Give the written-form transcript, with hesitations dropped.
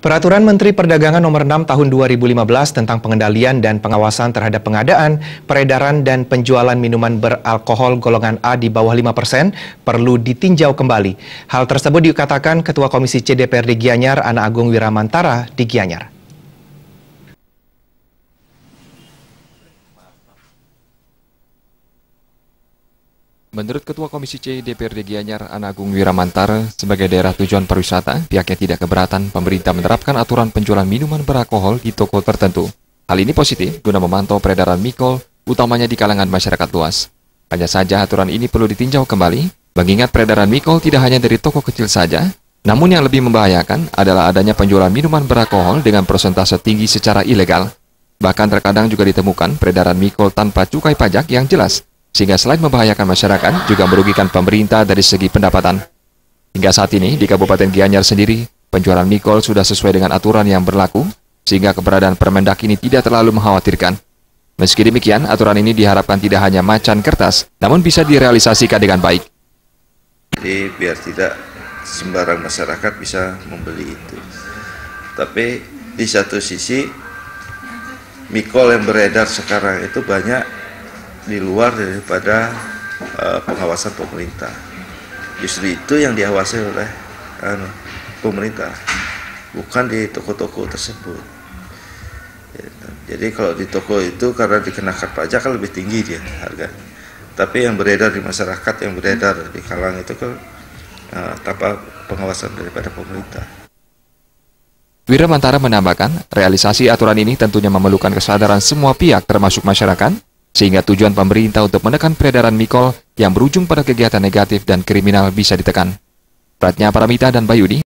Peraturan Menteri Perdagangan Nomor 6 Tahun 2015 tentang pengendalian dan pengawasan terhadap pengadaan, peredaran, dan penjualan minuman beralkohol golongan A di bawah 5% perlu ditinjau kembali. Hal tersebut dikatakan Ketua Komisi C DPRD Gianyar, Ana Agung Wiramantara di Gianyar. Menurut Ketua Komisi C DPRD Gianyar, Ana Agung Wiramantara, sebagai daerah tujuan pariwisata, pihaknya tidak keberatan pemerintah menerapkan aturan penjualan minuman beralkohol di toko tertentu. Hal ini positif guna memantau peredaran mikol, utamanya di kalangan masyarakat luas. Hanya saja aturan ini perlu ditinjau kembali, mengingat peredaran mikol tidak hanya dari toko kecil saja, namun yang lebih membahayakan adalah adanya penjualan minuman beralkohol dengan persentase tinggi secara ilegal. Bahkan terkadang juga ditemukan peredaran mikol tanpa cukai pajak yang jelas, sehingga selain membahayakan masyarakat, juga merugikan pemerintah dari segi pendapatan. Hingga saat ini, di Kabupaten Gianyar sendiri, penjualan mikol sudah sesuai dengan aturan yang berlaku, sehingga keberadaan Permendak ini tidak terlalu mengkhawatirkan. Meski demikian, aturan ini diharapkan tidak hanya macan kertas, namun bisa direalisasikan dengan baik. Jadi biar tidak sembarang masyarakat bisa membeli itu. Tapi di satu sisi, mikol yang beredar sekarang itu banyak di luar daripada pengawasan pemerintah. Justru itu yang diawasi oleh pemerintah, bukan di toko-toko tersebut. Jadi kalau di toko itu karena dikenakan pajak kan lebih tinggi dia harganya. Tapi yang beredar di masyarakat, yang beredar di kalangan itu kan tanpa pengawasan daripada pemerintah. Wiramantara menambahkan, realisasi aturan ini tentunya memerlukan kesadaran semua pihak termasuk masyarakat, sehingga tujuan pemerintah untuk menekan peredaran mikol yang berujung pada kegiatan negatif dan kriminal bisa ditekan. Pratnya Paramita dan Bayudi.